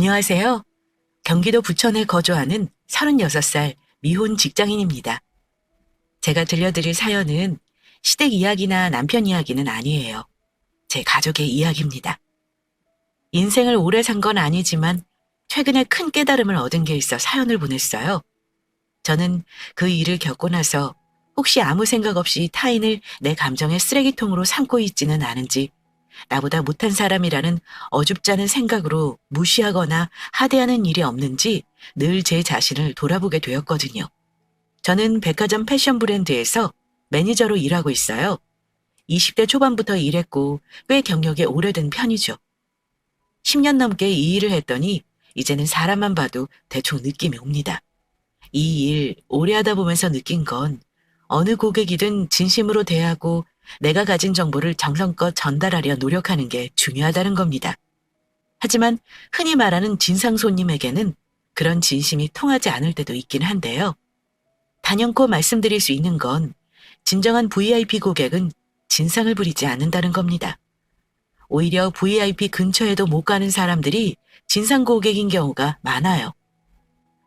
안녕하세요. 경기도 부천에 거주하는 36살 미혼 직장인입니다. 제가 들려드릴 사연은 시댁 이야기나 남편 이야기는 아니에요. 제 가족의 이야기입니다. 인생을 오래 산 건 아니지만 최근에 큰 깨달음을 얻은 게 있어 사연을 보냈어요. 저는 그 일을 겪고 나서 혹시 아무 생각 없이 타인을 내 감정의 쓰레기통으로 삼고 있지는 않은지, 나보다 못한 사람이라는 어줍지 않은 생각으로 무시하거나 하대하는 일이 없는지 늘 제 자신을 돌아보게 되었거든요. 저는 백화점 패션 브랜드에서 매니저로 일하고 있어요. 20대 초반부터 일했고 꽤 경력이 오래된 편이죠. 10년 넘게 이 일을 했더니 이제는 사람만 봐도 대충 느낌이 옵니다. 이 일 오래 하다 보면서 느낀 건 어느 고객이든 진심으로 대하고 내가 가진 정보를 정성껏 전달하려 노력하는 게 중요하다는 겁니다. 하지만 흔히 말하는 진상 손님에게는 그런 진심이 통하지 않을 때도 있긴 한데요. 단연코 말씀드릴 수 있는 건 진정한 VIP 고객은 진상을 부리지 않는다는 겁니다. 오히려 VIP 근처에도 못 가는 사람들이 진상 고객인 경우가 많아요.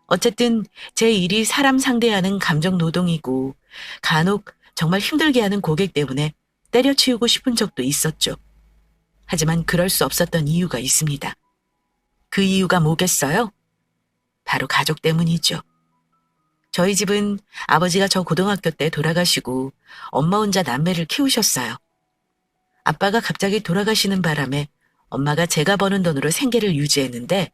어쨌든 제 일이 사람 상대하는 감정 노동이고 간혹 정말 힘들게 하는 고객 때문에 때려치우고 싶은 적도 있었죠. 하지만 그럴 수 없었던 이유가 있습니다. 그 이유가 뭐겠어요? 바로 가족 때문이죠. 저희 집은 아버지가 저 고등학교 때 돌아가시고 엄마 혼자 남매를 키우셨어요. 아빠가 갑자기 돌아가시는 바람에 엄마가 제가 버는 돈으로 생계를 유지했는데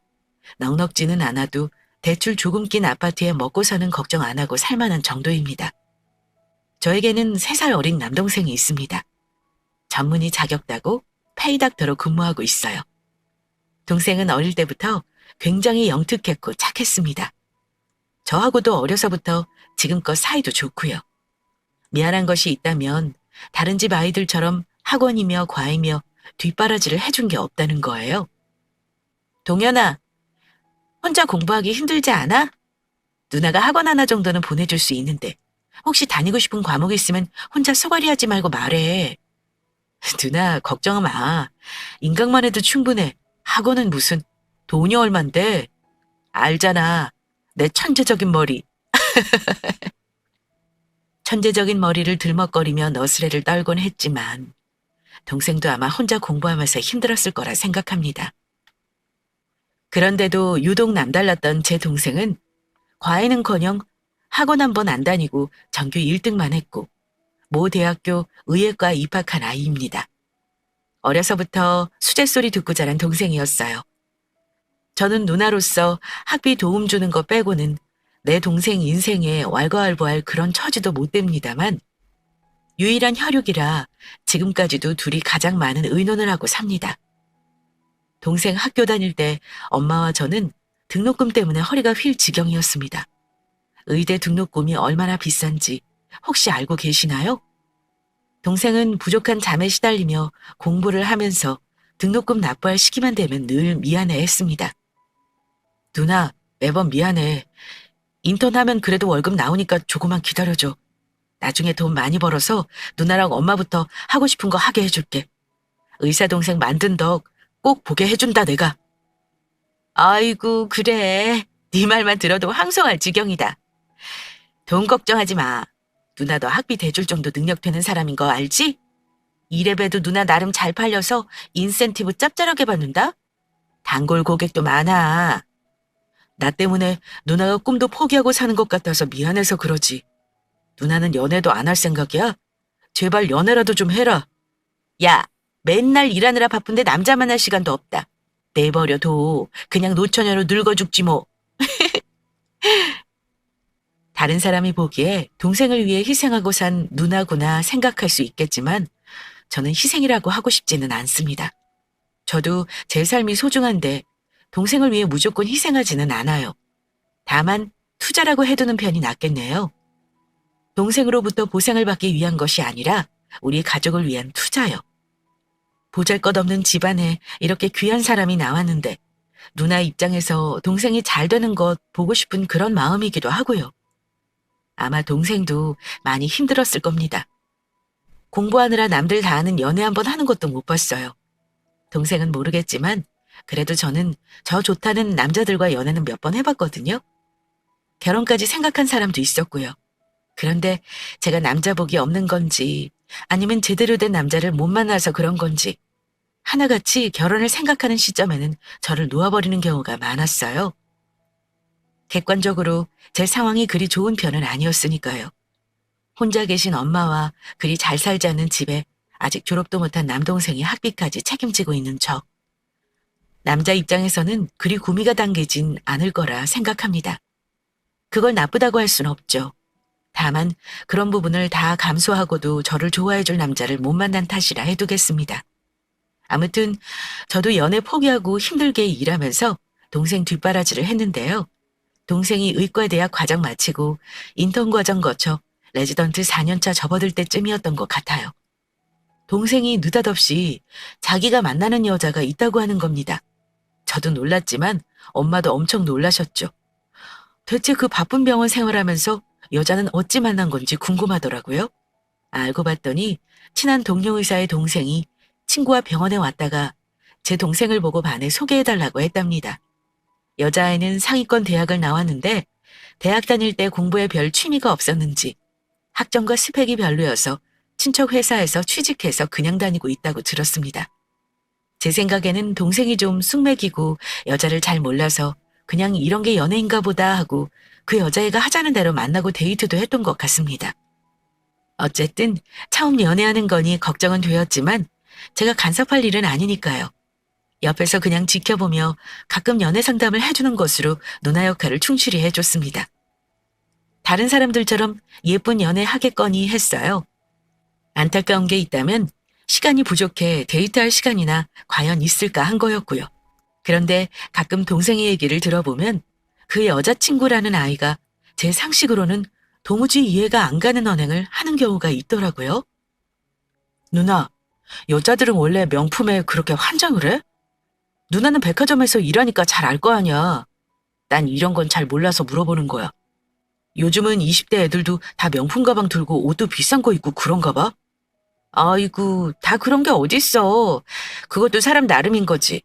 넉넉지는 않아도 대출 조금 낀 아파트에 먹고 사는 걱정 안 하고 살 만한 정도입니다. 저에게는 3살 어린 남동생이 있습니다. 전문의 자격 따고 페이닥터로 근무하고 있어요. 동생은 어릴 때부터 굉장히 영특했고 착했습니다. 저하고도 어려서부터 지금껏 사이도 좋고요. 미안한 것이 있다면 다른 집 아이들처럼 학원이며 과외며 뒷바라지를 해준 게 없다는 거예요. 동현아, 혼자 공부하기 힘들지 않아? 누나가 학원 하나 정도는 보내줄 수 있는데 혹시 다니고 싶은 과목 있으면 혼자 쏘가리 하지 말고 말해. 누나 걱정 마. 인강만 해도 충분해. 학원은 무슨 돈이 얼만데. 알잖아. 내 천재적인 머리. 천재적인 머리를 들먹거리며 너스레를 떨곤 했지만 동생도 아마 혼자 공부하면서 힘들었을 거라 생각합니다. 그런데도 유독 남달랐던 제 동생은 과외는커녕 학원 한 번 안 다니고 전교 1등만 했고 모 대학교 의예과 입학한 아이입니다. 어려서부터 수재소리 듣고 자란 동생이었어요. 저는 누나로서 학비 도움 주는 거 빼고는 내 동생 인생에 왈가왈부할 그런 처지도 못 됩니다만 유일한 혈육이라 지금까지도 둘이 가장 많은 의논을 하고 삽니다. 동생 학교 다닐 때 엄마와 저는 등록금 때문에 허리가 휠 지경이었습니다. 의대 등록금이 얼마나 비싼지 혹시 알고 계시나요? 동생은 부족한 잠에 시달리며 공부를 하면서 등록금 납부할 시기만 되면 늘 미안해했습니다. 누나, 매번 미안해. 인턴하면 그래도 월급 나오니까 조금만 기다려줘. 나중에 돈 많이 벌어서 누나랑 엄마부터 하고 싶은 거 하게 해줄게. 의사 동생 만든 덕 꼭 보게 해준다 내가. 아이고 그래. 네 말만 들어도 황송할 지경이다. 돈 걱정하지 마. 누나 너 학비 대줄 정도 능력 되는 사람인 거 알지? 이래봬도 누나 나름 잘 팔려서 인센티브 짭짤하게 받는다? 단골 고객도 많아. 나 때문에 누나가 꿈도 포기하고 사는 것 같아서 미안해서 그러지. 누나는 연애도 안 할 생각이야? 제발 연애라도 좀 해라. 야, 맨날 일하느라 바쁜데 남자 만날 시간도 없다. 내버려둬. 그냥 노처녀로 늙어 죽지 뭐. 다른 사람이 보기에 동생을 위해 희생하고 산 누나구나 생각할 수 있겠지만 저는 희생이라고 하고 싶지는 않습니다. 저도 제 삶이 소중한데 동생을 위해 무조건 희생하지는 않아요. 다만 투자라고 해두는 편이 낫겠네요. 동생으로부터 보상을 받기 위한 것이 아니라 우리 가족을 위한 투자요. 보잘것없는 집안에 이렇게 귀한 사람이 나왔는데 누나 입장에서 동생이 잘 되는 것 보고 싶은 그런 마음이기도 하고요. 아마 동생도 많이 힘들었을 겁니다. 공부하느라 남들 다 하는 연애 한번 하는 것도 못 봤어요. 동생은 모르겠지만 그래도 저는 저 좋다는 남자들과 연애는 몇 번 해봤거든요. 결혼까지 생각한 사람도 있었고요. 그런데 제가 남자 복이 없는 건지 아니면 제대로 된 남자를 못 만나서 그런 건지 하나같이 결혼을 생각하는 시점에는 저를 놓아버리는 경우가 많았어요. 객관적으로 제 상황이 그리 좋은 편은 아니었으니까요. 혼자 계신 엄마와 그리 잘 살지 않는 집에 아직 졸업도 못한 남동생이 학비까지 책임지고 있는 저. 남자 입장에서는 그리 구미가 당기진 않을 거라 생각합니다. 그걸 나쁘다고 할 수는 없죠. 다만 그런 부분을 다 감수하고도 저를 좋아해줄 남자를 못 만난 탓이라 해두겠습니다. 아무튼 저도 연애 포기하고 힘들게 일하면서 동생 뒷바라지를 했는데요. 동생이 의과대학 과정 마치고 인턴 과정 거쳐 레지던트 4년차 접어들 때쯤이었던 것 같아요. 동생이 느닷없이 자기가 만나는 여자가 있다고 하는 겁니다. 저도 놀랐지만 엄마도 엄청 놀라셨죠. 대체 그 바쁜 병원 생활하면서 여자는 어찌 만난 건지 궁금하더라고요. 알고 봤더니 친한 동료 의사의 동생이 친구와 병원에 왔다가 제 동생을 보고 반에 소개해달라고 했답니다. 여자아이는 상위권 대학을 나왔는데 대학 다닐 때 공부에 별 취미가 없었는지 학점과 스펙이 별로여서 친척 회사에서 취직해서 그냥 다니고 있다고 들었습니다. 제 생각에는 동생이 좀 쑥맥이고 여자를 잘 몰라서 그냥 이런 게 연애인가 보다 하고 그 여자애가 하자는 대로 만나고 데이트도 했던 것 같습니다. 어쨌든 처음 연애하는 거니 걱정은 되었지만 제가 간섭할 일은 아니니까요. 옆에서 그냥 지켜보며 가끔 연애 상담을 해주는 것으로 누나 역할을 충실히 해줬습니다. 다른 사람들처럼 예쁜 연애 하겠거니 했어요. 안타까운 게 있다면 시간이 부족해 데이트할 시간이나 과연 있을까 한 거였고요. 그런데 가끔 동생의 얘기를 들어보면 그 여자친구라는 아이가 제 상식으로는 도무지 이해가 안 가는 언행을 하는 경우가 있더라고요. 누나, 여자들은 원래 명품에 그렇게 환장을 해? 누나는 백화점에서 일하니까 잘 알 거 아니야. 난 이런 건 잘 몰라서 물어보는 거야. 요즘은 20대 애들도 다 명품 가방 들고 옷도 비싼 거 입고 그런가 봐? 아이고, 다 그런 게 어딨어. 그것도 사람 나름인 거지.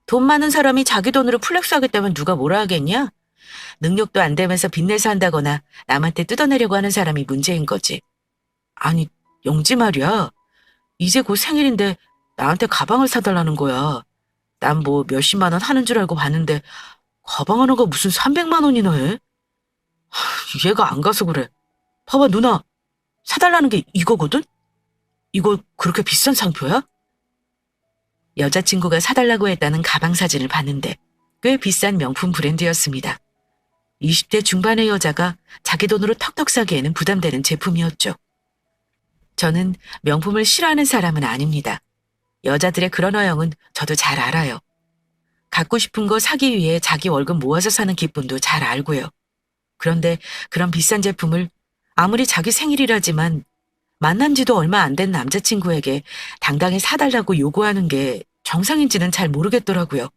돈 많은 사람이 자기 돈으로 플렉스 하겠다면 누가 뭐라 하겠냐? 능력도 안 되면서 빚내서 한다거나 남한테 뜯어내려고 하는 사람이 문제인 거지. 아니, 영지 말이야. 이제 곧 생일인데 나한테 가방을 사달라는 거야. 난 뭐 몇십만 원 하는 줄 알고 봤는데 가방 하나가 무슨 300만 원이나 해? 이해가 안 가서 그래. 봐봐 누나, 사달라는 게 이거거든? 이거 그렇게 비싼 상표야? 여자친구가 사달라고 했다는 가방 사진을 봤는데 꽤 비싼 명품 브랜드였습니다. 20대 중반의 여자가 자기 돈으로 턱턱 사기에는 부담되는 제품이었죠. 저는 명품을 싫어하는 사람은 아닙니다. 여자들의 그런 어영은 저도 잘 알아요. 갖고 싶은 거 사기 위해 자기 월급 모아서 사는 기쁨도 잘 알고요. 그런데 그런 비싼 제품을 아무리 자기 생일이라지만 만난 지도 얼마 안 된 남자친구에게 당당히 사달라고 요구하는 게 정상인지는 잘 모르겠더라고요.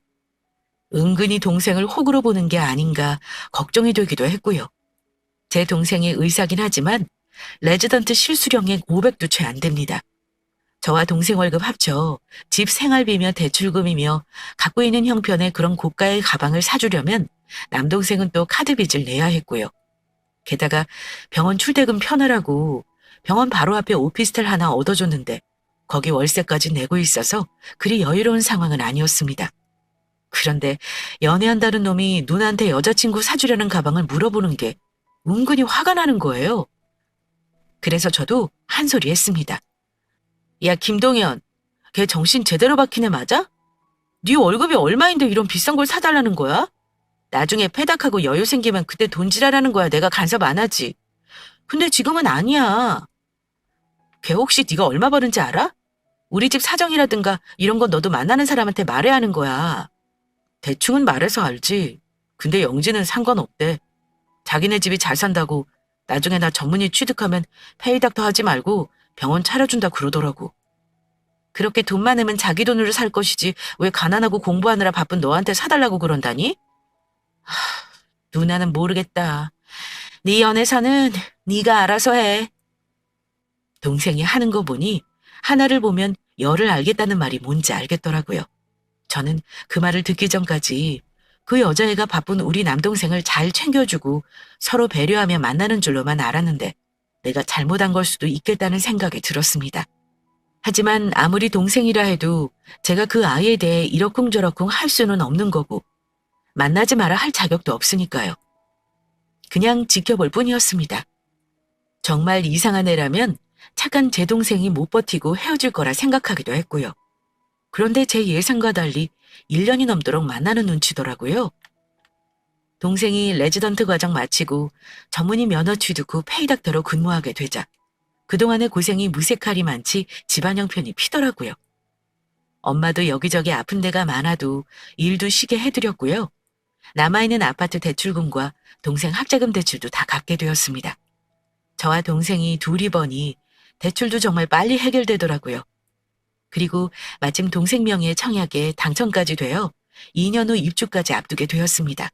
은근히 동생을 호구로 보는 게 아닌가 걱정이 되기도 했고요. 제 동생이 의사긴 하지만 레지던트 실수령액 500도 채 안 됩니다. 저와 동생 월급 합쳐 집 생활비며 대출금이며 갖고 있는 형편의 그런 고가의 가방을 사주려면 남동생은 또 카드 빚을 내야 했고요. 게다가 병원 출퇴근 편하라고 병원 바로 앞에 오피스텔 하나 얻어줬는데 거기 월세까지 내고 있어서 그리 여유로운 상황은 아니었습니다. 그런데 연애한다는 놈이 누나한테 여자친구 사주려는 가방을 물어보는 게 은근히 화가 나는 거예요. 그래서 저도 한 소리 했습니다. 야 김동현, 걔 정신 제대로 박힌 애 맞아? 네 월급이 얼마인데 이런 비싼 걸 사달라는 거야? 나중에 패닥하고 여유 생기면 그때 돈질하라는 거야. 내가 간섭 안 하지. 근데 지금은 아니야. 걔 혹시 네가 얼마 버는지 알아? 우리 집 사정이라든가 이런 건 너도 만나는 사람한테 말해야 하는 거야. 대충은 말해서 알지. 근데 영지는 상관없대. 자기네 집이 잘 산다고 나중에 나 전문의 취득하면 페이닥터 하지 말고 병원 차려준다 그러더라고. 그렇게 돈 많으면 자기 돈으로 살 것이지 왜 가난하고 공부하느라 바쁜 너한테 사달라고 그런다니? 누나는 모르겠다. 네 연애사는 네가 알아서 해. 동생이 하는 거 보니 하나를 보면 열을 알겠다는 말이 뭔지 알겠더라고요. 저는 그 말을 듣기 전까지 그 여자애가 바쁜 우리 남동생을 잘 챙겨주고 서로 배려하며 만나는 줄로만 알았는데 내가 잘못한 걸 수도 있겠다는 생각이 들었습니다. 하지만 아무리 동생이라 해도 제가 그 아이에 대해 이러쿵저러쿵 할 수는 없는 거고 만나지 마라 할 자격도 없으니까요. 그냥 지켜볼 뿐이었습니다. 정말 이상한 애라면 착한 제 동생이 못 버티고 헤어질 거라 생각하기도 했고요. 그런데 제 예상과 달리 1년이 넘도록 만나는 눈치더라고요. 동생이 레지던트 과정 마치고 전문의 면허 취득 후 페이닥터로 근무하게 되자 그동안의 고생이 무색할이 많지 집안 형편이 피더라고요. 엄마도 여기저기 아픈 데가 많아도 일도 쉬게 해드렸고요. 남아있는 아파트 대출금과 동생 학자금 대출도 다 갚게 되었습니다. 저와 동생이 둘이 버니 대출도 정말 빨리 해결되더라고요. 그리고 마침 동생 명의의 청약에 당첨까지 되어 2년 후 입주까지 앞두게 되었습니다.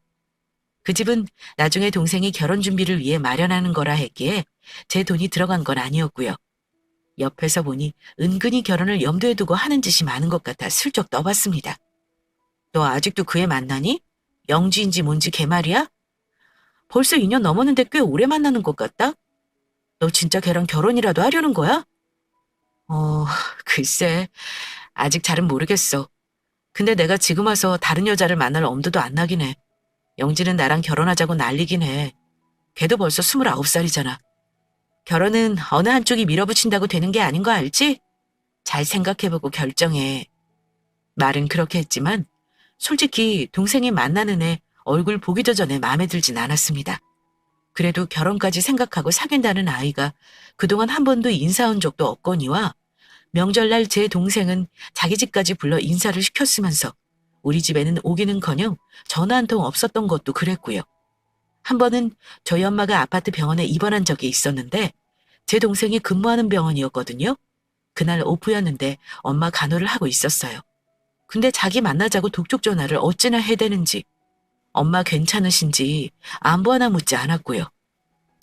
그 집은 나중에 동생이 결혼 준비를 위해 마련하는 거라 했기에 제 돈이 들어간 건 아니었고요. 옆에서 보니 은근히 결혼을 염두에 두고 하는 짓이 많은 것 같아 슬쩍 떠봤습니다. 너 아직도 그 애 만나니? 영지인지 뭔지 걔 말이야? 벌써 2년 넘었는데 꽤 오래 만나는 것 같다? 너 진짜 걔랑 결혼이라도 하려는 거야? 글쎄, 아직 잘은 모르겠어. 근데 내가 지금 와서 다른 여자를 만날 엄두도 안 나긴 해. 영지는 나랑 결혼하자고 난리긴 해. 걔도 벌써 29살이잖아. 결혼은 어느 한쪽이 밀어붙인다고 되는 게 아닌 거 알지? 잘 생각해보고 결정해. 말은 그렇게 했지만 솔직히 동생이 만나는 애 얼굴 보기도 전에 마음에 들진 않았습니다. 그래도 결혼까지 생각하고 사귄다는 아이가 그동안 한 번도 인사 온 적도 없거니와 명절날 제 동생은 자기 집까지 불러 인사를 시켰으면서 우리 집에는 오기는커녕 전화 한 통 없었던 것도 그랬고요. 한 번은 저희 엄마가 아파트 병원에 입원한 적이 있었는데 제 동생이 근무하는 병원이었거든요. 그날 오프였는데 엄마 간호를 하고 있었어요. 근데 자기 만나자고 독촉 전화를 어찌나 해대는지 엄마 괜찮으신지 안부 하나 묻지 않았고요.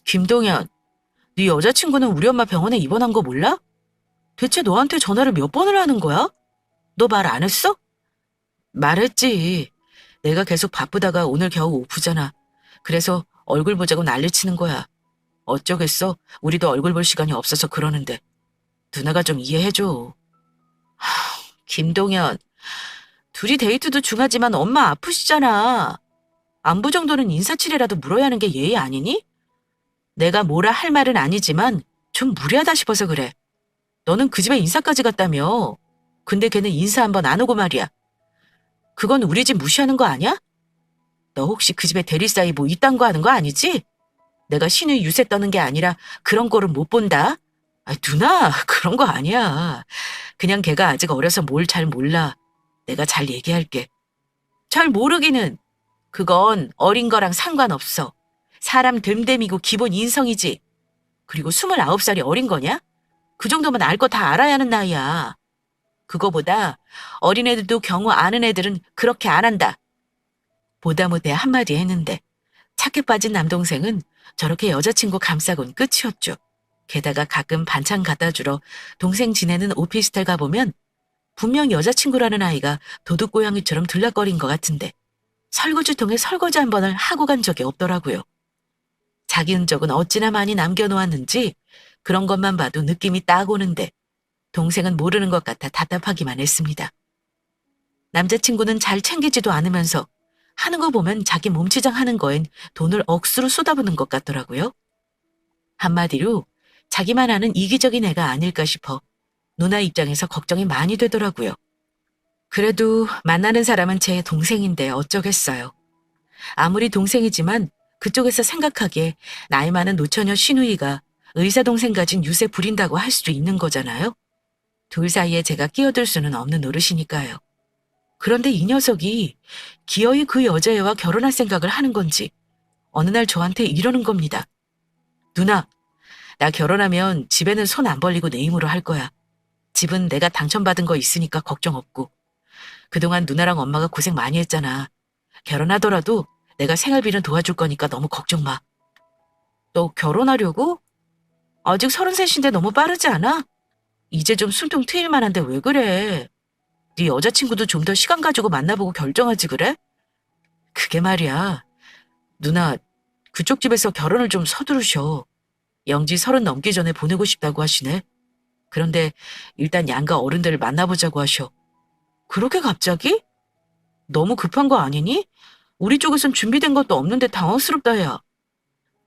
김동현, 네 여자친구는 우리 엄마 병원에 입원한 거 몰라? 대체 너한테 전화를 몇 번을 하는 거야? 너 말 안 했어? 말했지. 내가 계속 바쁘다가 오늘 겨우 오프잖아. 그래서 얼굴 보자고 난리치는 거야. 어쩌겠어? 우리도 얼굴 볼 시간이 없어서 그러는데. 누나가 좀 이해해줘. 김동현, 둘이 데이트도 중하지만 엄마 아프시잖아. 안부 정도는 인사치레라도 물어야 하는 게 예의 아니니? 내가 뭐라 할 말은 아니지만 좀 무리하다 싶어서 그래. 너는 그 집에 인사까지 갔다며. 근데 걔는 인사 한번 안 오고 말이야. 그건 우리 집 무시하는 거 아니야? 너 혹시 그 집에 대리사이 뭐 이딴 거 하는 거 아니지? 내가 신의 유세 떠는 게 아니라 그런 거를 못 본다. 누나, 그런 거 아니야. 그냥 걔가 아직 어려서 뭘 잘 몰라. 내가 잘 얘기할게. 잘 모르기는. 그건 어린 거랑 상관없어. 사람 됨됨이고 기본 인성이지. 그리고 29살이 어린 거냐? 그 정도면 알 거 다 알아야 하는 나이야. 그거보다 어린애들도 경우 아는 애들은 그렇게 안 한다. 보다 못해 한마디 했는데 착해 빠진 남동생은 저렇게 여자친구 감싸곤 끝이었죠. 게다가 가끔 반찬 갖다 주러 동생 지내는 오피스텔 가보면 분명 여자친구라는 아이가 도둑고양이처럼 들락거린 것 같은데 설거지통에 설거지 한 번을 하고 간 적이 없더라고요. 자기 흔적은 어찌나 많이 남겨놓았는지 그런 것만 봐도 느낌이 딱 오는데 동생은 모르는 것 같아 답답하기만 했습니다. 남자친구는 잘 챙기지도 않으면서 하는 거 보면 자기 몸치장 하는 거엔 돈을 억수로 쏟아부는 것 같더라고요. 한마디로 자기만 아는 이기적인 애가 아닐까 싶어 누나 입장에서 걱정이 많이 되더라고요. 그래도 만나는 사람은 제 동생인데 어쩌겠어요. 아무리 동생이지만 그쪽에서 생각하기에 나이 많은 노처녀 신우이가 의사 동생 가진 유세 부린다고 할 수도 있는 거잖아요. 둘 사이에 제가 끼어들 수는 없는 노릇이니까요. 그런데 이 녀석이 기어이 그 여자애와 결혼할 생각을 하는 건지 어느 날 저한테 이러는 겁니다. 누나, 나 결혼하면 집에는 손 안 벌리고 내 힘으로 할 거야. 집은 내가 당첨받은 거 있으니까 걱정 없고. 그동안 누나랑 엄마가 고생 많이 했잖아. 결혼하더라도 내가 생활비는 도와줄 거니까 너무 걱정 마. 너 결혼하려고? 아직 33인데 너무 빠르지 않아? 이제 좀 숨통 트일 만한데 왜 그래? 네 여자친구도 좀 더 시간 가지고 만나보고 결정하지 그래? 그게 말이야. 누나, 그쪽 집에서 결혼을 좀 서두르셔. 영지 30 넘기 전에 보내고 싶다고 하시네. 그런데 일단 양가 어른들을 만나보자고 하셔. 그렇게 갑자기? 너무 급한 거 아니니? 우리 쪽에선 준비된 것도 없는데 당황스럽다 야.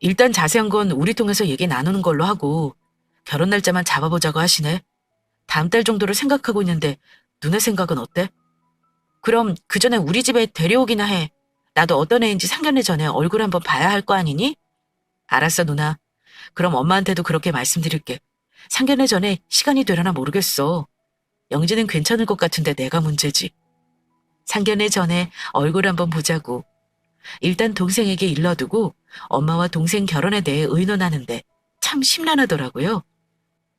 일단 자세한 건 우리 통해서 얘기 나누는 걸로 하고 결혼 날짜만 잡아보자고 하시네. 다음 달 정도를 생각하고 있는데 누나 생각은 어때? 그럼 그 전에 우리 집에 데려오기나 해. 나도 어떤 애인지 상견례 전에 얼굴 한번 봐야 할 거 아니니? 알았어 누나. 그럼 엄마한테도 그렇게 말씀드릴게. 상견례 전에 시간이 되려나 모르겠어. 영지는 괜찮을 것 같은데 내가 문제지. 상견례 전에 얼굴 한번 보자고. 일단 동생에게 일러두고 엄마와 동생 결혼에 대해 의논하는데 참 심란하더라고요.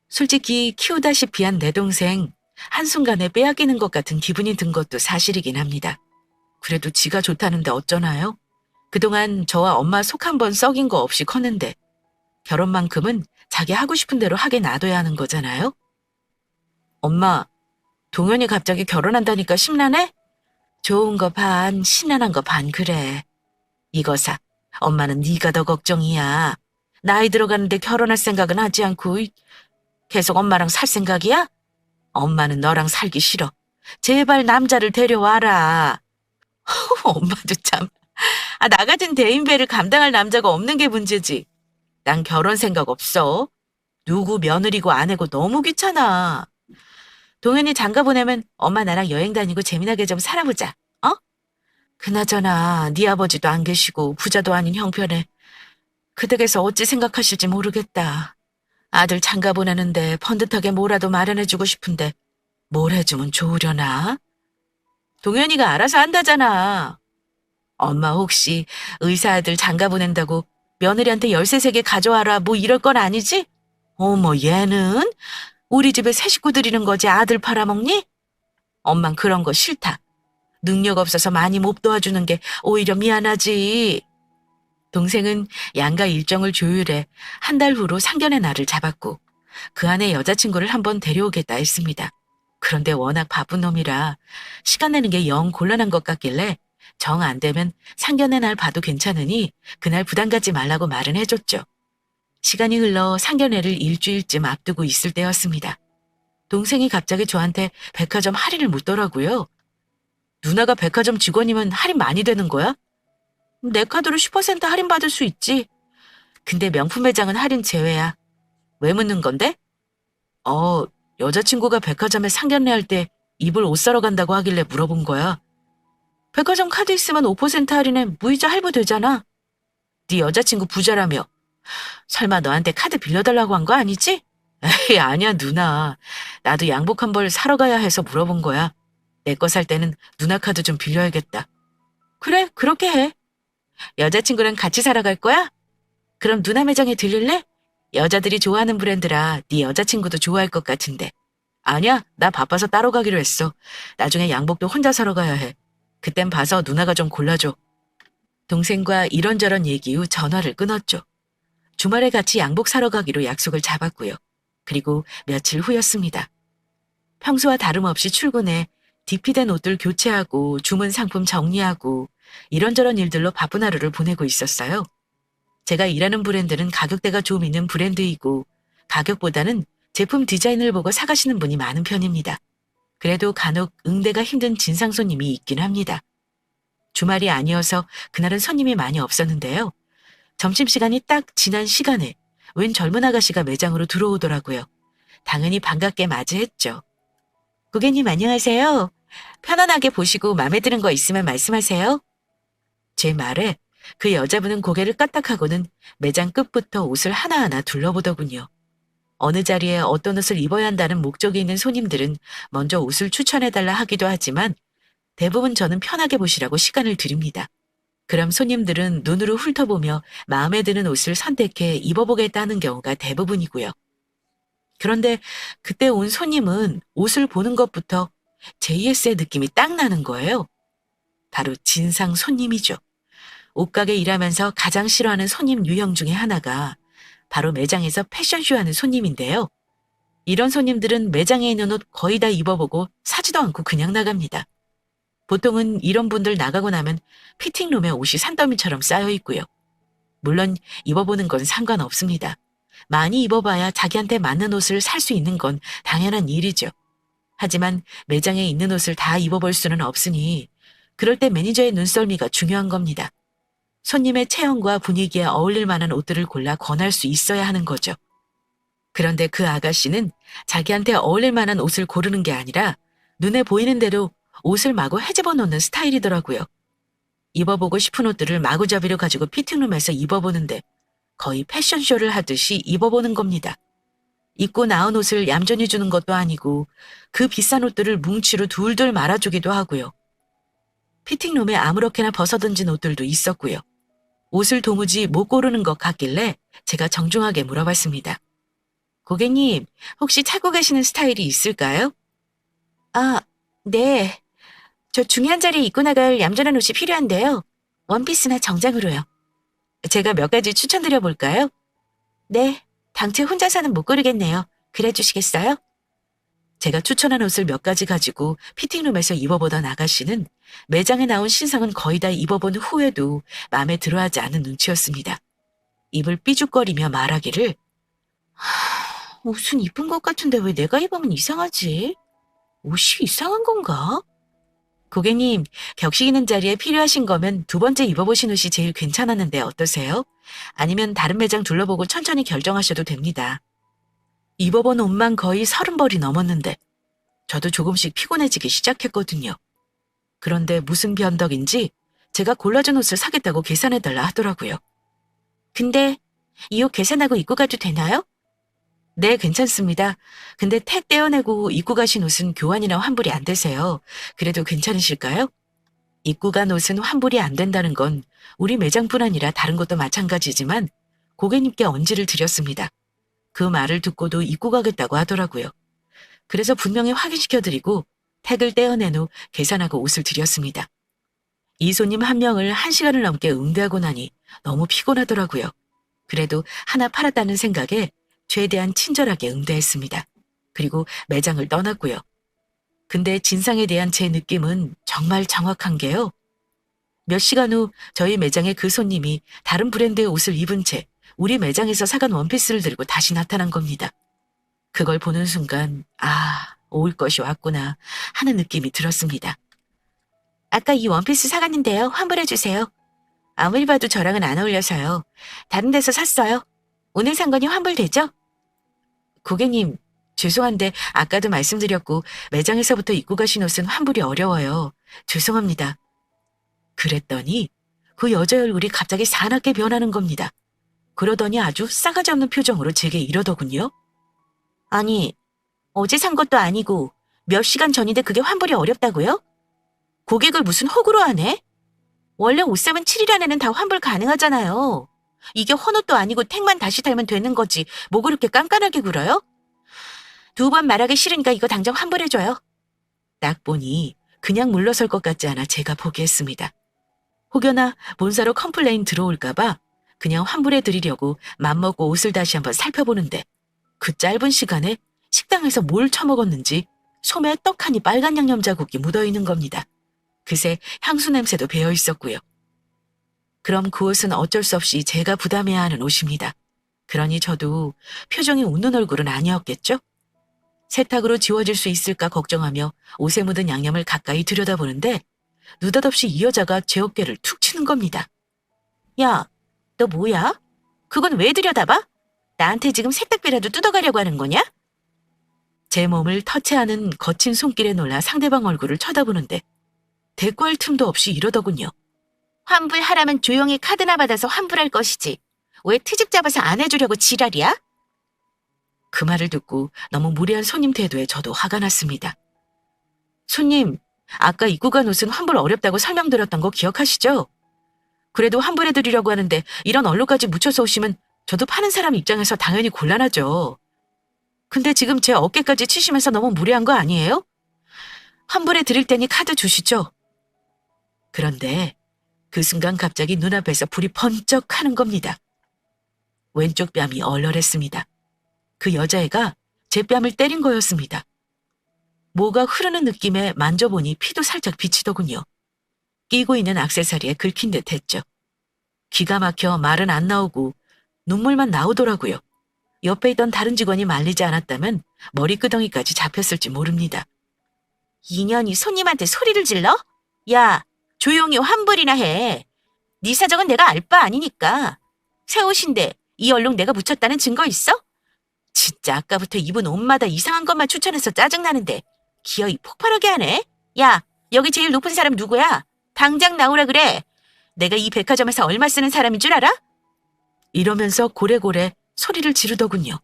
솔직히 키우다시피 한 내 동생 한순간에 빼앗기는 것 같은 기분이 든 것도 사실이긴 합니다. 그래도 지가 좋다는데 어쩌나요? 그동안 저와 엄마 속 한 번 썩인 거 없이 컸는데 결혼만큼은 자기 하고 싶은 대로 하게 놔둬야 하는 거잖아요? 엄마, 동현이 갑자기 결혼한다니까 심란해? 좋은 거 반, 심란한 거 반 그래. 이거사, 엄마는 네가 더 걱정이야. 나이 들어가는데 결혼할 생각은 하지 않고 계속 엄마랑 살 생각이야? 엄마는 너랑 살기 싫어. 제발 남자를 데려와라. 엄마도 참. 나 같은 대인배를 감당할 남자가 없는 게 문제지. 난 결혼 생각 없어. 누구 며느리고 아내고 너무 귀찮아. 동현이 장가 보내면 엄마 나랑 여행 다니고 재미나게 좀 살아보자. 어? 그나저나 네 아버지도 안 계시고 부자도 아닌 형편에 그 댁에서 어찌 생각하실지 모르겠다. 아들 장가 보내는데 번듯하게 뭐라도 마련해주고 싶은데 뭘 해주면 좋으려나? 동현이가 알아서 한다잖아. 엄마 혹시 의사 아들 장가 보낸다고 며느리한테 열쇠 3개 가져와라 뭐 이럴 건 아니지? 어머 얘는? 우리 집에 새 식구 들이는 거지 아들 팔아먹니? 엄만 그런 거 싫다. 능력 없어서 많이 못 도와주는 게 오히려 미안하지. 동생은 양가 일정을 조율해 한 달 후로 상견례 날을 잡았고 그 안에 여자친구를 한번 데려오겠다 했습니다. 그런데 워낙 바쁜 놈이라 시간 내는 게 영 곤란한 것 같길래 정 안 되면 상견례 날 봐도 괜찮으니 그날 부담 갖지 말라고 말은 해줬죠. 시간이 흘러 상견례를 일주일쯤 앞두고 있을 때였습니다. 동생이 갑자기 저한테 백화점 할인을 묻더라고요. 누나가 백화점 직원이면 할인 많이 되는 거야? 내 카드로 10% 할인 받을 수 있지. 근데 명품 매장은 할인 제외야. 왜 묻는 건데? 여자친구가 백화점에 상견례 할 때 입을 옷 사러 간다고 하길래 물어본 거야. 백화점 카드 있으면 5% 할인에 무이자 할부 되잖아. 네 여자친구 부자라며. 설마 너한테 카드 빌려달라고 한 거 아니지? 에이, 아니야, 누나. 나도 양복 한 벌 사러 가야 해서 물어본 거야. 내 거 살 때는 누나 카드 좀 빌려야겠다. 그래, 그렇게 해. 여자친구랑 같이 사러 갈 거야? 그럼 누나 매장에 들릴래? 여자들이 좋아하는 브랜드라 네 여자친구도 좋아할 것 같은데. 아니야, 나 바빠서 따로 가기로 했어. 나중에 양복도 혼자 사러 가야 해. 그땐 봐서 누나가 좀 골라줘. 동생과 이런저런 얘기 후 전화를 끊었죠. 주말에 같이 양복 사러 가기로 약속을 잡았고요. 그리고 며칠 후였습니다. 평소와 다름없이 출근해 DP된 옷들 교체하고 주문 상품 정리하고 이런저런 일들로 바쁜 하루를 보내고 있었어요. 제가 일하는 브랜드는 가격대가 좀 있는 브랜드이고 가격보다는 제품 디자인을 보고 사가시는 분이 많은 편입니다. 그래도 간혹 응대가 힘든 진상 손님이 있긴 합니다. 주말이 아니어서 그날은 손님이 많이 없었는데요. 점심시간이 딱 지난 시간에 웬 젊은 아가씨가 매장으로 들어오더라고요. 당연히 반갑게 맞이했죠. 고객님 안녕하세요. 편안하게 보시고 마음에 드는 거 있으면 말씀하세요. 제 말에 그 여자분은 고개를 까딱하고는 매장 끝부터 옷을 하나하나 둘러보더군요. 어느 자리에 어떤 옷을 입어야 한다는 목적이 있는 손님들은 먼저 옷을 추천해달라 하기도 하지만 대부분 저는 편하게 보시라고 시간을 드립니다. 그럼 손님들은 눈으로 훑어보며 마음에 드는 옷을 선택해 입어보겠다는 경우가 대부분이고요. 그런데 그때 온 손님은 옷을 보는 것부터 JS의 느낌이 딱 나는 거예요. 바로 진상 손님이죠. 옷가게 일하면서 가장 싫어하는 손님 유형 중에 하나가 바로 매장에서 패션쇼하는 손님인데요. 이런 손님들은 매장에 있는 옷 거의 다 입어보고 사지도 않고 그냥 나갑니다. 보통은 이런 분들 나가고 나면 피팅룸에 옷이 산더미처럼 쌓여 있고요. 물론 입어보는 건 상관없습니다. 많이 입어봐야 자기한테 맞는 옷을 살 수 있는 건 당연한 일이죠. 하지만 매장에 있는 옷을 다 입어볼 수는 없으니 그럴 때 매니저의 눈썰미가 중요한 겁니다. 손님의 체형과 분위기에 어울릴 만한 옷들을 골라 권할 수 있어야 하는 거죠. 그런데 그 아가씨는 자기한테 어울릴 만한 옷을 고르는 게 아니라 눈에 보이는 대로 옷을 마구 헤집어 놓는 스타일이더라고요. 입어보고 싶은 옷들을 마구잡이로 가지고 피팅룸에서 입어보는데 거의 패션쇼를 하듯이 입어보는 겁니다. 입고 나온 옷을 얌전히 주는 것도 아니고 그 비싼 옷들을 뭉치로 둘둘 말아주기도 하고요. 피팅룸에 아무렇게나 벗어던진 옷들도 있었고요. 옷을 도무지 못 고르는 것 같길래 제가 정중하게 물어봤습니다. 고객님, 혹시 찾고 계시는 스타일이 있을까요? 아, 네. 저 중요한 자리에 입고 나갈 얌전한 옷이 필요한데요. 원피스나 정장으로요. 제가 몇 가지 추천드려 볼까요? 네, 당최 혼자서는 못 고르겠네요. 그래 주시겠어요? 제가 추천한 옷을 몇 가지 가지고 피팅룸에서 입어보던 아가씨는 매장에 나온 신상은 거의 다 입어본 후에도 마음에 들어하지 않는 눈치였습니다. 입을 삐죽거리며 말하기를 옷은 이쁜 것 같은데 왜 내가 입으면 이상하지? 옷이 이상한 건가? 고객님, 격식 있는 자리에 필요하신 거면 두 번째 입어보신 옷이 제일 괜찮았는데 어떠세요? 아니면 다른 매장 둘러보고 천천히 결정하셔도 됩니다. 입어본 옷만 거의 30벌이 넘었는데 저도 조금씩 피곤해지기 시작했거든요. 그런데 무슨 변덕인지 제가 골라준 옷을 사겠다고 계산해달라 하더라고요. 근데 이 옷 계산하고 입고 가도 되나요? 네, 괜찮습니다. 근데 택 떼어내고 입고 가신 옷은 교환이나 환불이 안 되세요. 그래도 괜찮으실까요? 입고 간 옷은 환불이 안 된다는 건 우리 매장뿐 아니라 다른 곳도 마찬가지지만 고객님께 언지를 드렸습니다. 그 말을 듣고도 입고 가겠다고 하더라고요. 그래서 분명히 확인시켜드리고 택을 떼어낸 후 계산하고 옷을 드렸습니다. 이 손님 한 명을 1시간을 넘게 응대하고 나니 너무 피곤하더라고요. 그래도 하나 팔았다는 생각에 최대한 친절하게 응대했습니다. 그리고 매장을 떠났고요. 근데 진상에 대한 제 느낌은 정말 정확한 게요. 몇 시간 후 저희 매장에 그 손님이 다른 브랜드의 옷을 입은 채 우리 매장에서 사간 원피스를 들고 다시 나타난 겁니다. 그걸 보는 순간 올 것이 왔구나 하는 느낌이 들었습니다. 아까 이 원피스 사갔는데요. 환불해주세요. 아무리 봐도 저랑은 안 어울려서요. 다른 데서 샀어요. 오늘 산 거니 환불되죠? 고객님, 죄송한데 아까도 말씀드렸고 매장에서부터 입고 가신 옷은 환불이 어려워요. 죄송합니다. 그랬더니 그 여자의 얼굴이 갑자기 사납게 변하는 겁니다. 그러더니 아주 싸가지 없는 표정으로 제게 이러더군요. 아니, 어제 산 것도 아니고 몇 시간 전인데 그게 환불이 어렵다고요? 고객을 무슨 호구로 하네? 원래 옷 사면 7일 안에는 다 환불 가능하잖아요. 이게 헌옷도 아니고 택만 다시 달면 되는 거지. 뭐 그렇게 깐깐하게 굴어요? 2번 말하기 싫으니까 이거 당장 환불해줘요. 딱 보니 그냥 물러설 것 같지 않아 제가 포기했습니다. 혹여나 본사로 컴플레인 들어올까봐 그냥 환불해드리려고 맘먹고 옷을 다시 한번 살펴보는데 그 짧은 시간에 식당에서 뭘 처먹었는지 소매에 떡하니 빨간 양념 자국이 묻어있는 겁니다. 그새 향수 냄새도 배어 있었고요. 그럼 그 옷은 어쩔 수 없이 제가 부담해야 하는 옷입니다. 그러니 저도 표정이 웃는 얼굴은 아니었겠죠? 세탁으로 지워질 수 있을까 걱정하며 옷에 묻은 양념을 가까이 들여다보는데 느닷없이 이 여자가 제 어깨를 툭 치는 겁니다. 야, 너 뭐야? 그건 왜 들여다봐? 나한테 지금 세탁비라도 뜯어가려고 하는 거냐? 제 몸을 터치하는 거친 손길에 놀라 상대방 얼굴을 쳐다보는데 대꾸할 틈도 없이 이러더군요. 환불하라면 조용히 카드나 받아서 환불할 것이지. 왜 트집 잡아서 안 해주려고 지랄이야? 그 말을 듣고 너무 무례한 손님 태도에 저도 화가 났습니다. 손님, 아까 입고 간 옷은 환불 어렵다고 설명드렸던 거 기억하시죠? 그래도 환불해드리려고 하는데 이런 얼룩까지 묻혀서 오시면 저도 파는 사람 입장에서 당연히 곤란하죠. 근데 지금 제 어깨까지 치시면서 너무 무례한 거 아니에요? 환불해드릴 테니 카드 주시죠. 그런데 그 순간 갑자기 눈앞에서 불이 번쩍 하는 겁니다. 왼쪽 뺨이 얼얼했습니다. 그 여자애가 제 뺨을 때린 거였습니다. 뭐가 흐르는 느낌에 만져보니 피도 살짝 비치더군요. 끼고 있는 액세서리에 긁힌 듯 했죠. 기가 막혀 말은 안 나오고 눈물만 나오더라고요. 옆에 있던 다른 직원이 말리지 않았다면 머리끄덩이까지 잡혔을지 모릅니다. 인연이 손님한테 소리를 질러? 야, 조용히 환불이나 해. 네 사정은 내가 알 바 아니니까. 새 옷인데 이 얼룩 내가 묻혔다는 증거 있어? 진짜 아까부터 입은 옷마다 이상한 것만 추천해서 짜증나는데 기어이 폭발하게 하네. 야, 여기 제일 높은 사람 누구야? 당장 나오라 그래. 내가 이 백화점에서 얼마 쓰는 사람인 줄 알아? 이러면서 고래고래 소리를 지르더군요.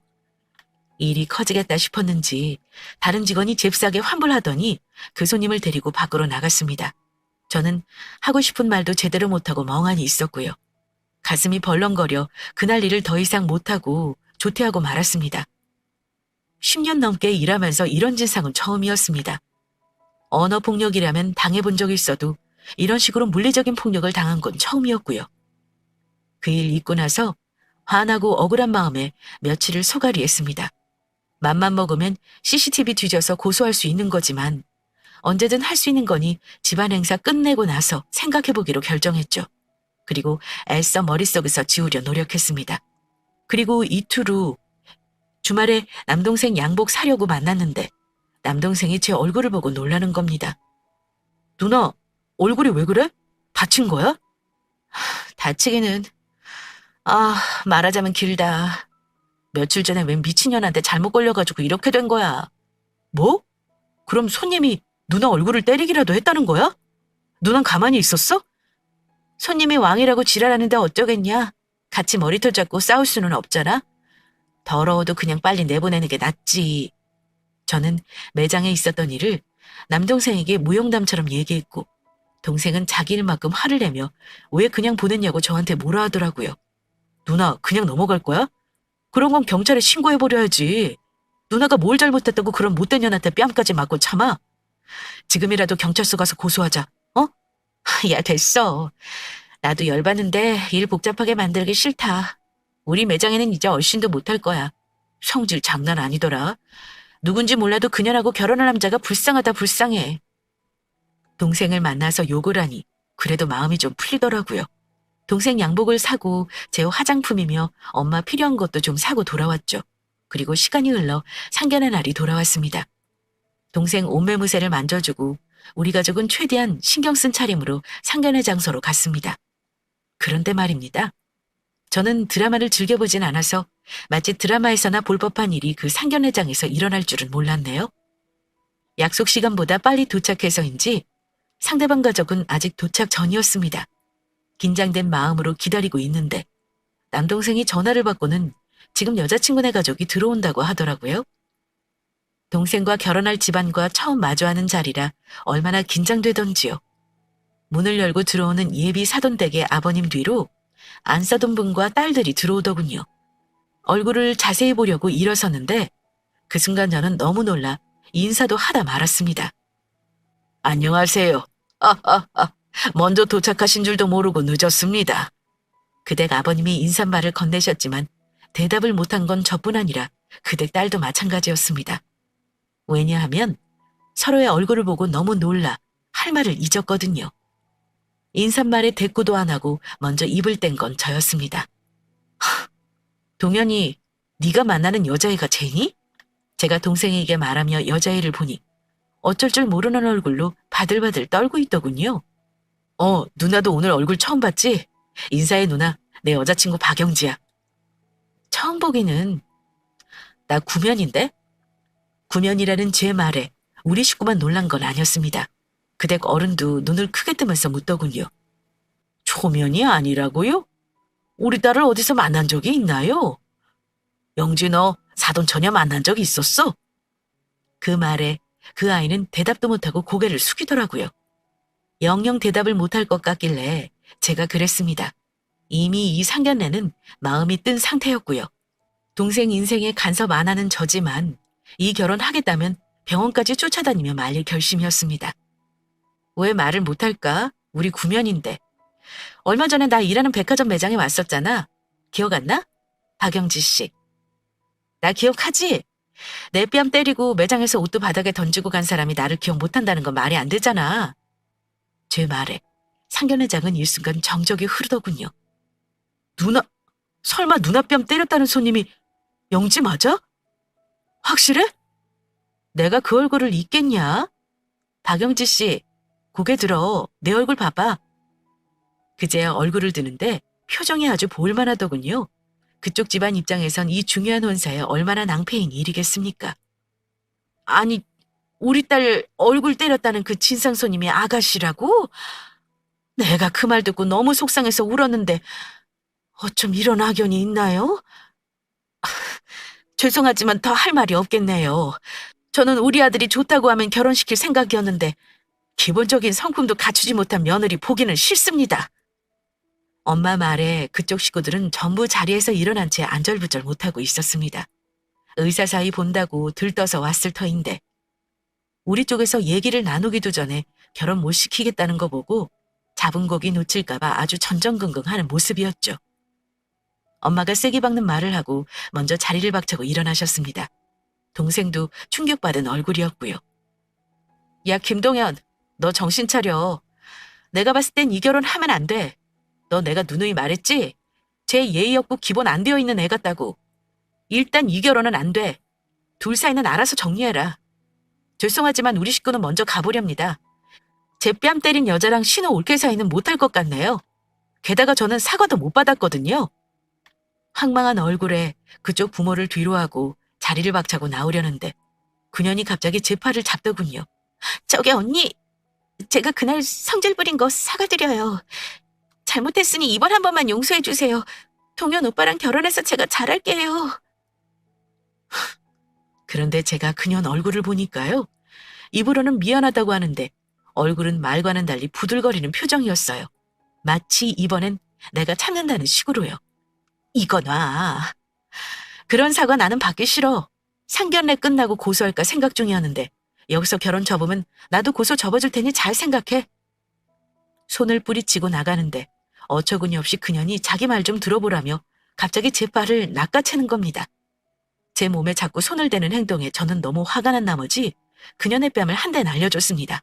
일이 커지겠다 싶었는지 다른 직원이 잽싸게 환불하더니 그 손님을 데리고 밖으로 나갔습니다. 저는 하고 싶은 말도 제대로 못하고 멍하니 있었고요. 가슴이 벌렁거려 그날 일을 더 이상 못하고 조퇴하고 말았습니다. 10년 넘게 일하면서 이런 진상은 처음이었습니다. 언어폭력이라면 당해본 적이 있어도 이런 식으로 물리적인 폭력을 당한 건 처음이었고요. 그 일 있고 나서 화나고 억울한 마음에 며칠을 소갈이했습니다. 맘만 먹으면 CCTV 뒤져서 고소할 수 있는 거지만 언제든 할 수 있는 거니 집안 행사 끝내고 나서 생각해보기로 결정했죠. 그리고 애써 머릿속에서 지우려 노력했습니다. 그리고 이틀 후 주말에 남동생 양복 사려고 만났는데 남동생이 제 얼굴을 보고 놀라는 겁니다. 누나, 얼굴이 왜 그래? 다친 거야? 다치기는... 말하자면 길다. 며칠 전에 웬 미친년한테 잘못 걸려가지고 이렇게 된 거야. 뭐? 그럼 손님이 누나 얼굴을 때리기라도 했다는 거야? 누난 가만히 있었어? 손님이 왕이라고 지랄하는데 어쩌겠냐? 같이 머리털 잡고 싸울 수는 없잖아? 더러워도 그냥 빨리 내보내는 게 낫지. 저는 매장에 있었던 일을 남동생에게 무용담처럼 얘기했고 동생은 자기 일만큼 화를 내며 왜 그냥 보냈냐고 저한테 뭐라 하더라고요. 누나 그냥 넘어갈 거야? 그런 건 경찰에 신고해버려야지. 누나가 뭘 잘못했다고 그런 못된 년한테 뺨까지 맞고 참아? 지금이라도 경찰서 가서 고소하자. 어? 야 됐어. 나도 열받는데 일 복잡하게 만들기 싫다. 우리 매장에는 이제 얼씬도 못할 거야. 성질 장난 아니더라. 누군지 몰라도 그년하고 결혼할 남자가 불쌍하다 불쌍해. 동생을 만나서 욕을 하니 그래도 마음이 좀 풀리더라고요. 동생 양복을 사고 제 화장품이며 엄마 필요한 것도 좀 사고 돌아왔죠. 그리고 시간이 흘러 상견례 날이 돌아왔습니다. 동생 옷매무새를 만져주고 우리 가족은 최대한 신경 쓴 차림으로 상견례 장소로 갔습니다. 그런데 말입니다. 저는 드라마를 즐겨보진 않아서 마치 드라마에서나 볼 법한 일이 그 상견례장에서 일어날 줄은 몰랐네요. 약속 시간보다 빨리 도착해서인지 상대방 가족은 아직 도착 전이었습니다. 긴장된 마음으로 기다리고 있는데 남동생이 전화를 받고는 지금 여자친구네 가족이 들어온다고 하더라고요. 동생과 결혼할 집안과 처음 마주하는 자리라 얼마나 긴장되던지요. 문을 열고 들어오는 예비 사돈댁의 아버님 뒤로 안 싸돈 분과 딸들이 들어오더군요. 얼굴을 자세히 보려고 일어섰는데 그 순간 저는 너무 놀라 인사도 하다 말았습니다. 안녕하세요. 먼저 도착하신 줄도 모르고 늦었습니다. 그댁 아버님이 인사말을 건네셨지만 대답을 못한 건 저뿐 아니라 그댁 딸도 마찬가지였습니다. 왜냐하면 서로의 얼굴을 보고 너무 놀라 할 말을 잊었거든요. 인사말에 대꾸도 안 하고 먼저 입을 뗀 건 저였습니다. 동현이 네가 만나는 여자애가 쟤니? 제가 동생에게 말하며 여자애를 보니 어쩔 줄 모르는 얼굴로 바들바들 떨고 있더군요. 누나도 오늘 얼굴 처음 봤지? 인사해 누나, 내 여자친구 박영지야. 처음 보기는 나 구면인데? 구면이라는 제 말에 우리 식구만 놀란 건 아니었습니다. 그댁 어른도 눈을 크게 뜨면서 묻더군요. 초면이 아니라고요? 우리 딸을 어디서 만난 적이 있나요? 영지 너 사돈 처녀 만난 적 있었어? 그 말에 그 아이는 대답도 못하고 고개를 숙이더라고요. 영영 대답을 못할 것 같길래 제가 그랬습니다. 이미 이 상견례는 마음이 뜬 상태였고요. 동생 인생에 간섭 안 하는 저지만 이 결혼 하겠다면 병원까지 쫓아다니며 말릴 결심이었습니다. 왜 말을 못할까? 우리 구면인데. 얼마 전에 나 일하는 백화점 매장에 왔었잖아. 기억 안 나? 박영지 씨. 나 기억하지? 내 뺨 때리고 매장에서 옷도 바닥에 던지고 간 사람이 나를 기억 못한다는 건 말이 안 되잖아. 제 말에 상견례장은 일순간 정적이 흐르더군요. 누나, 설마 누나 뺨 때렸다는 손님이 영지 맞아? 확실해? 내가 그 얼굴을 잊겠냐? 박영지 씨, 고개 들어. 내 얼굴 봐봐. 그제야 얼굴을 드는데 표정이 아주 볼만하더군요. 그쪽 집안 입장에선 이 중요한 혼사에 얼마나 낭패인 일이겠습니까? 아니, 우리 딸 얼굴 때렸다는 그 진상 손님이 아가씨라고? 내가 그 말 듣고 너무 속상해서 울었는데 어쩜 이런 악연이 있나요? 죄송하지만 더 할 말이 없겠네요. 저는 우리 아들이 좋다고 하면 결혼시킬 생각이었는데 기본적인 성품도 갖추지 못한 며느리 보기는 싫습니다. 엄마 말에 그쪽 식구들은 전부 자리에서 일어난 채 안절부절 못하고 있었습니다. 의사 사이 본다고 들떠서 왔을 터인데 우리 쪽에서 얘기를 나누기도 전에 결혼 못 시키겠다는 거 보고 잡은 고기 놓칠까봐 아주 전전긍긍하는 모습이었죠. 엄마가 세게 박는 말을 하고 먼저 자리를 박차고 일어나셨습니다. 동생도 충격받은 얼굴이었고요. 야, 김동현, 너 정신 차려. 내가 봤을 땐 이 결혼 하면 안 돼. 너 내가 누누이 말했지? 제 예의 없고 기본 안 되어 있는 애 같다고. 일단 이 결혼은 안 돼. 둘 사이는 알아서 정리해라. 죄송하지만 우리 식구는 먼저 가보렵니다. 제 뺨 때린 여자랑 신호 올케 사이는 못할 것 같네요. 게다가 저는 사과도 못 받았거든요. 황망한 얼굴에 그쪽 부모를 뒤로하고 자리를 박차고 나오려는데 그년이 갑자기 제 팔을 잡더군요. 저기 언니, 제가 그날 성질 부린 거 사과드려요. 잘못했으니 이번 한 번만 용서해 주세요. 동현 오빠랑 결혼해서 제가 잘할게요. 그런데 제가 그년 얼굴을 보니까요. 입으로는 미안하다고 하는데 얼굴은 말과는 달리 부들거리는 표정이었어요. 마치 이번엔 내가 참는다는 식으로요. 이거 놔. 그런 사과 나는 받기 싫어. 상견례 끝나고 고소할까 생각 중이었는데 여기서 결혼 접으면 나도 고소 접어줄 테니 잘 생각해. 손을 뿌리치고 나가는데 어처구니 없이 그년이 자기 말 좀 들어보라며 갑자기 제 발을 낚아채는 겁니다. 제 몸에 자꾸 손을 대는 행동에 저는 너무 화가 난 나머지 그년의 뺨을 한 대 날려줬습니다.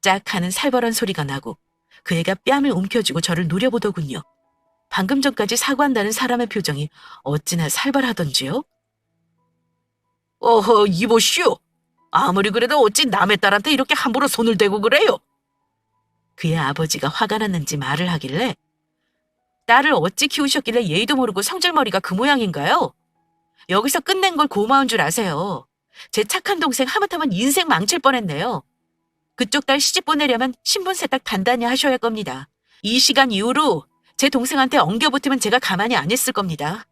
짝 하는 살벌한 소리가 나고 그 애가 뺨을 움켜쥐고 저를 노려보더군요. 방금 전까지 사과한다는 사람의 표정이 어찌나 살벌하던지요? 어허, 이보시오. 아무리 그래도 어찌 남의 딸한테 이렇게 함부로 손을 대고 그래요? 그의 아버지가 화가 났는지 말을 하길래 딸을 어찌 키우셨길래 예의도 모르고 성질머리가 그 모양인가요? 여기서 끝낸 걸 고마운 줄 아세요. 제 착한 동생 하마터면 인생 망칠 뻔했네요. 그쪽 딸 시집 보내려면 신분 세탁 단단히 하셔야 할 겁니다. 이 시간 이후로 제 동생한테 엉겨붙으면 제가 가만히 안 있을 겁니다.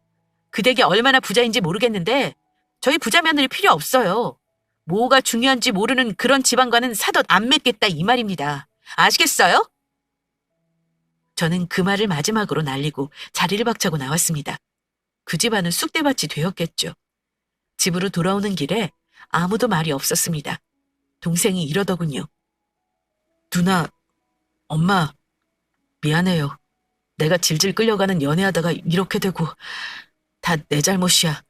그 댁이 얼마나 부자인지 모르겠는데 저희 부자 며느리 필요 없어요. 뭐가 중요한지 모르는 그런 집안과는 사돈 안 맺겠다 이 말입니다. 아시겠어요? 저는 그 말을 마지막으로 날리고 자리를 박차고 나왔습니다. 그 집안은 쑥대밭이 되었겠죠. 집으로 돌아오는 길에 아무도 말이 없었습니다. 동생이 이러더군요. 누나, 엄마, 미안해요. 내가 질질 끌려가는 연애하다가 이렇게 되고 다 내 잘못이야.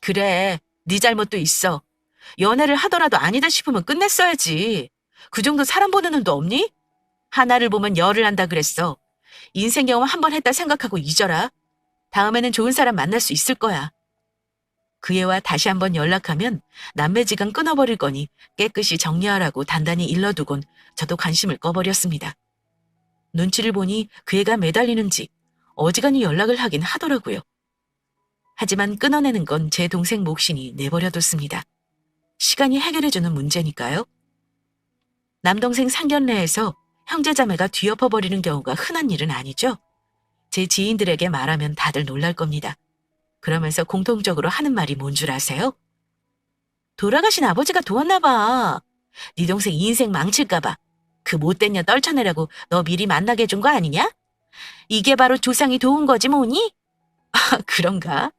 그래, 네 잘못도 있어. 연애를 하더라도 아니다 싶으면 끝냈어야지. 그 정도 사람 보는 눈도 없니? 하나를 보면 열을 한다 그랬어. 인생 경험 한 번 했다 생각하고 잊어라. 다음에는 좋은 사람 만날 수 있을 거야. 그 애와 다시 한번 연락하면 남매지간 끊어버릴 거니 깨끗이 정리하라고 단단히 일러두곤 저도 관심을 꺼버렸습니다. 눈치를 보니 그 애가 매달리는지 어지간히 연락을 하긴 하더라고요. 하지만 끊어내는 건 제 동생 몫이니 내버려뒀습니다. 시간이 해결해주는 문제니까요. 남동생 상견례에서 형제자매가 뒤엎어버리는 경우가 흔한 일은 아니죠. 제 지인들에게 말하면 다들 놀랄 겁니다. 그러면서 공통적으로 하는 말이 뭔 줄 아세요? 돌아가신 아버지가 도왔나 봐. 네 동생 인생 망칠까 봐. 그 못된 년 떨쳐내라고 너 미리 만나게 해준 거 아니냐? 이게 바로 조상이 도운 거지 뭐니? 아, 그런가?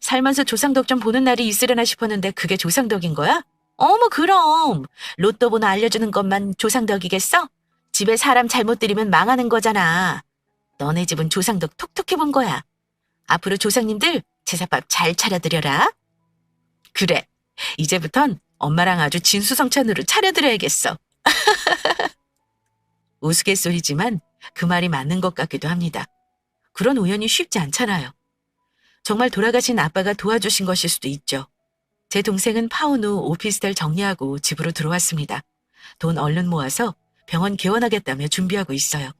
살면서 조상덕 좀 보는 날이 있으려나 싶었는데 그게 조상덕인 거야? 어머 그럼. 로또 번호 알려주는 것만 조상덕이겠어? 집에 사람 잘못 들이면 망하는 거잖아. 너네 집은 조상덕 톡톡히 본 거야. 앞으로 조상님들 제사밥 잘 차려드려라. 그래. 이제부턴 엄마랑 아주 진수성찬으로 차려드려야겠어. 우스갯소리지만 그 말이 맞는 것 같기도 합니다. 그런 우연이 쉽지 않잖아요. 정말 돌아가신 아빠가 도와주신 것일 수도 있죠. 제 동생은 파혼 후 오피스텔 정리하고 집으로 들어왔습니다. 돈 얼른 모아서 병원 개원하겠다며 준비하고 있어요.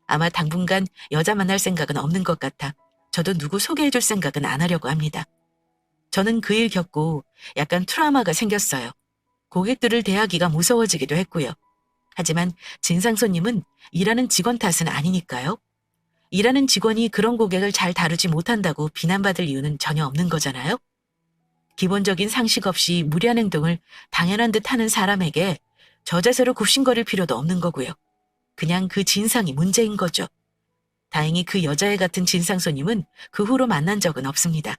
아마 당분간 여자 만날 생각은 없는 것 같아 저도 누구 소개해줄 생각은 안 하려고 합니다. 저는 그 일 겪고 약간 트라우마가 생겼어요. 고객들을 대하기가 무서워지기도 했고요. 하지만 진상 손님은 일하는 직원 탓은 아니니까요. 일하는 직원이 그런 고객을 잘 다루지 못한다고 비난받을 이유는 전혀 없는 거잖아요. 기본적인 상식 없이 무리한 행동을 당연한 듯 하는 사람에게 저자세로 굽신거릴 필요도 없는 거고요. 그냥 그 진상이 문제인 거죠. 다행히 그 여자애 같은 진상 손님은 그 후로 만난 적은 없습니다.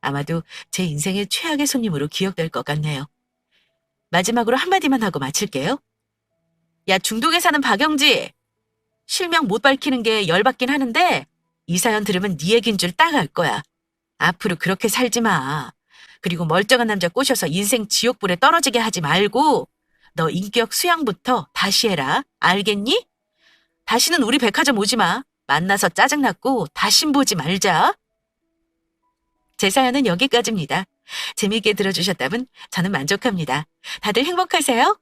아마도 제 인생의 최악의 손님으로 기억될 것 같네요. 마지막으로 한마디만 하고 마칠게요. 야, 중동에 사는 박영지! 실명 못 밝히는 게 열받긴 하는데 이 사연 들으면 네 얘기인 줄 딱 알 거야. 앞으로 그렇게 살지 마. 그리고 멀쩡한 남자 꼬셔서 인생 지옥불에 떨어지게 하지 말고 너 인격 수양부터 다시 해라. 알겠니? 다시는 우리 백화점 오지 마. 만나서 짜증났고 다신 보지 말자. 제 사연은 여기까지입니다. 재미있게 들어주셨다면 저는 만족합니다. 다들 행복하세요?